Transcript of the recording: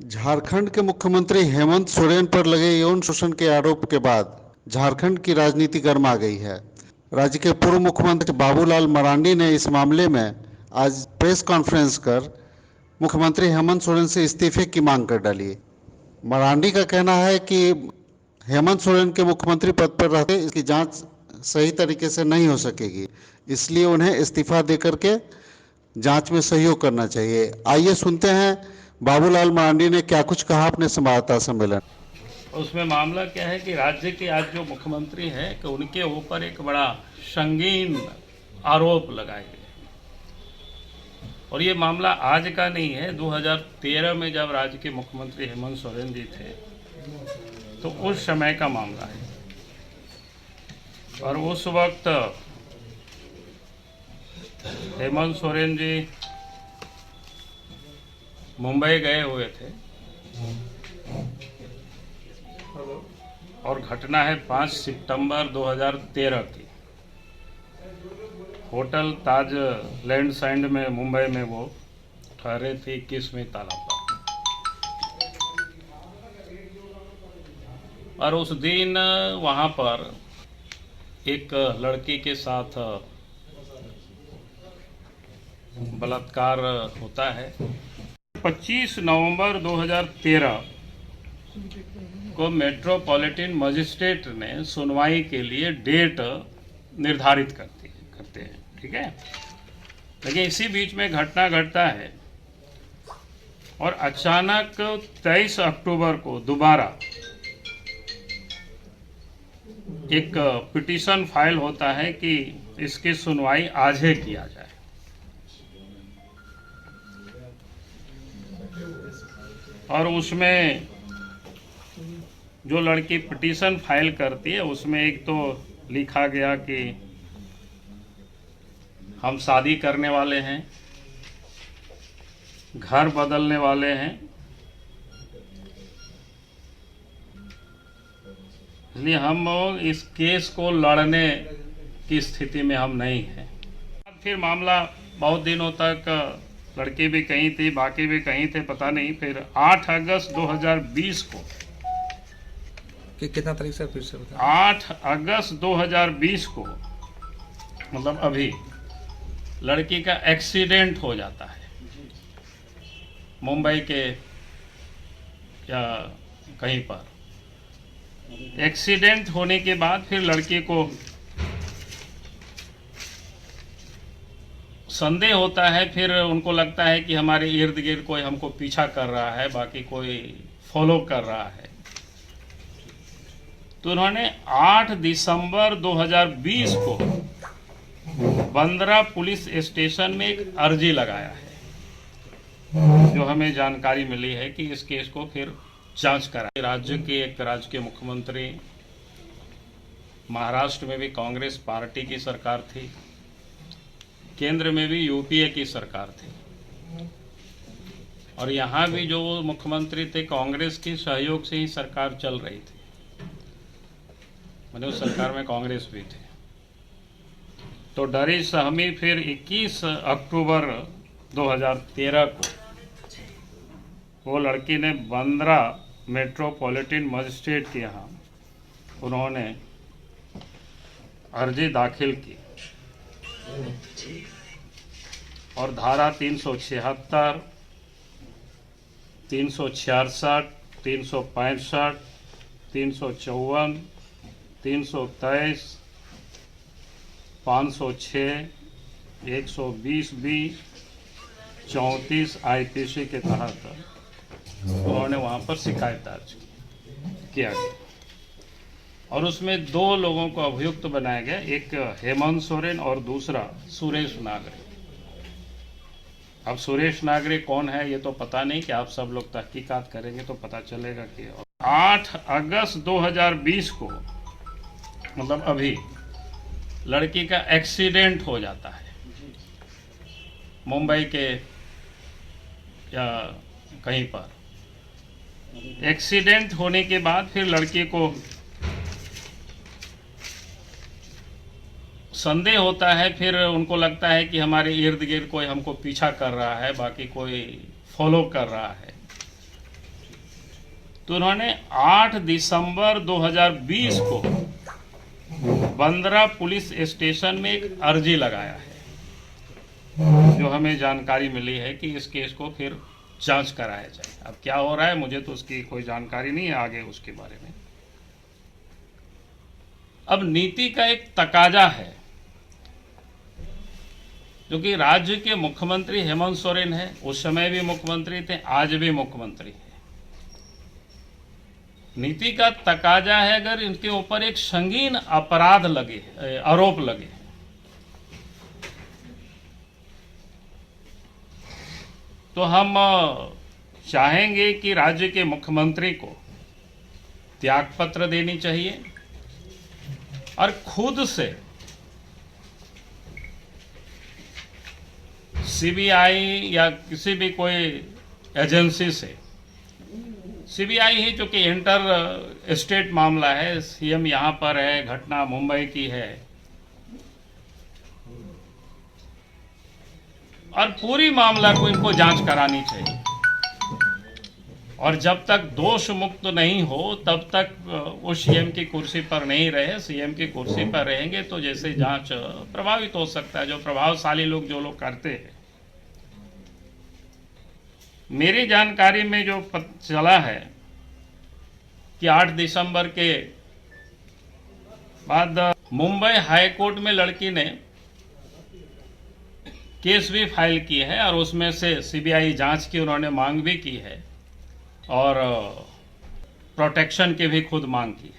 झारखंड के मुख्यमंत्री हेमंत सोरेन पर लगे यौन शोषण के आरोप के बाद झारखंड की राजनीति गर्मा गई है। राज्य के पूर्व मुख्यमंत्री बाबूलाल मरांडी ने इस मामले में आज प्रेस कॉन्फ्रेंस कर मुख्यमंत्री हेमंत सोरेन से इस्तीफे की मांग कर डाली। मरांडी का कहना है कि हेमंत सोरेन के मुख्यमंत्री पद पर रहते इसकी जांच सही तरीके से नहीं हो सकेगी, इसलिए उन्हें इस्तीफा देकर के जांच में सहयोग करना चाहिए। आइए सुनते हैं बाबूलाल मरांडी ने क्या कुछ कहा अपने संवाददाता सम्मेलन। उसमें मामला क्या है कि राज्य के आज जो मुख्यमंत्री हैं कि उनके ऊपर एक बड़ा संगीन आरोप लगाए गए और ये मामला आज का नहीं है। 2013 में जब राज्य के मुख्यमंत्री हेमंत सोरेन जी थे तो उस समय का मामला है और उस वक्त हेमंत सोरेन जी मुंबई गए हुए थे और घटना है 5 सितंबर 2013 की। होटल ताज लैंड साइड में मुंबई में वो ठहरे थे 21वें ताला पर और उस दिन वहाँ पर एक लड़की के साथ बलात्कार होता है। 25 नवंबर 2013 को मेट्रोपॉलिटन मजिस्ट्रेट ने सुनवाई के लिए डेट निर्धारित करते हैं, ठीक है। लेकिन इसी बीच में घटना घटता है और अचानक 23 अक्टूबर को दोबारा एक पिटीशन फाइल होता है कि इसकी सुनवाई आज ही किया जाए। और उसमें जो लड़की पिटीशन फाइल करती है उसमें एक तो लिखा गया कि हम शादी करने वाले हैं, घर बदलने वाले हैं, इसलिए हम इस केस को लड़ने की स्थिति में हम नहीं हैं। फिर मामला बहुत दिनों तक लड़की भी कहीं थी, बाकी भी कहीं थे, पता नहीं। फिर 8 अगस्त 2020 को कितना तारीख से फिर से बता। 8 अगस्त 2020 को मतलब अभी लड़की का एक्सीडेंट हो जाता है मुंबई के या कहीं पर। एक्सीडेंट होने के बाद फिर लड़की को संदेह होता है, फिर उनको लगता है कि हमारे इर्द गिर्द कोई हमको पीछा कर रहा है, बाकी कोई फॉलो कर रहा है। तो उन्होंने 8 दिसंबर 2020 को बंदरा पुलिस स्टेशन में एक अर्जी लगाया है, जो हमें जानकारी मिली है कि इस केस को फिर जांच करा। राज्य के मुख्यमंत्री, महाराष्ट्र में भी कांग्रेस पार्टी की सरकार थी, केंद्र में भी यूपीए की सरकार थी और यहाँ भी जो मुख्यमंत्री थे कांग्रेस के सहयोग से ही सरकार चल रही थी, मतलब उस सरकार में कांग्रेस भी थी। तो डरी सहमी फिर 21 अक्टूबर 2013 को वो लड़की ने बंदरा मेट्रोपॉलिटन मजिस्ट्रेट के यहाँ उन्होंने अर्जी दाखिल की और धारा 376, 366, 365, 354, 323, 506, 120 बी, 34 आईपीसी के तहत उन्होंने वहाँ पर शिकायत दर्ज किया गया और उसमें 2 लोगों को अभियुक्त बनाया गया, एक हेमंत सोरेन और दूसरा सुरेश नागरे। अब सुरेश नागरे कौन है ये तो पता नहीं, कि आप सब लोग तहकीकात करेंगे तो पता चलेगा कि। 8 अगस्त 2020 को मतलब अभी लड़की का एक्सीडेंट हो जाता है मुंबई के या कहीं पर। एक्सीडेंट होने के बाद फिर लड़की को संदेह होता है, फिर उनको लगता है कि हमारे इर्द गिर्द कोई हमको पीछा कर रहा है, बाकी कोई फॉलो कर रहा है। तो उन्होंने 8 दिसंबर 2020 को बंदरा पुलिस स्टेशन में एक अर्जी लगाया है, जो हमें जानकारी मिली है कि इस केस को फिर जांच कराया जाए। अब क्या हो रहा है मुझे तो उसकी कोई जानकारी नहीं है आगे उसके बारे में। अब नीति का एक तकाजा है, जो कि राज्य के मुख्यमंत्री हेमंत सोरेन है, उस समय भी मुख्यमंत्री थे, आज भी मुख्यमंत्री है। नीति का तकाजा है अगर इनके ऊपर एक संगीन अपराध लगे, आरोप लगे, तो हम चाहेंगे कि राज्य के मुख्यमंत्री को त्यागपत्र देनी चाहिए और खुद से सीबीआई या किसी भी कोई एजेंसी से, सीबीआई ही जो कि इंटर स्टेट मामला है, सीएम यहाँ पर है, घटना मुंबई की है, और पूरी मामला को इनको जांच करानी चाहिए। और जब तक दोष मुक्त नहीं हो तब तक वो सीएम की कुर्सी पर नहीं रहे। सीएम की कुर्सी पर रहेंगे तो जैसे जांच प्रभावित हो सकता है, जो प्रभावशाली लोग जो लोग करते हैं। मेरी जानकारी में जो चला है कि 8 दिसंबर के बाद मुंबई हाई कोर्ट में लड़की ने केस भी फाइल की है और उसमें से सीबीआई जांच की उन्होंने मांग भी की है और प्रोटेक्शन की भी खुद मांग की है।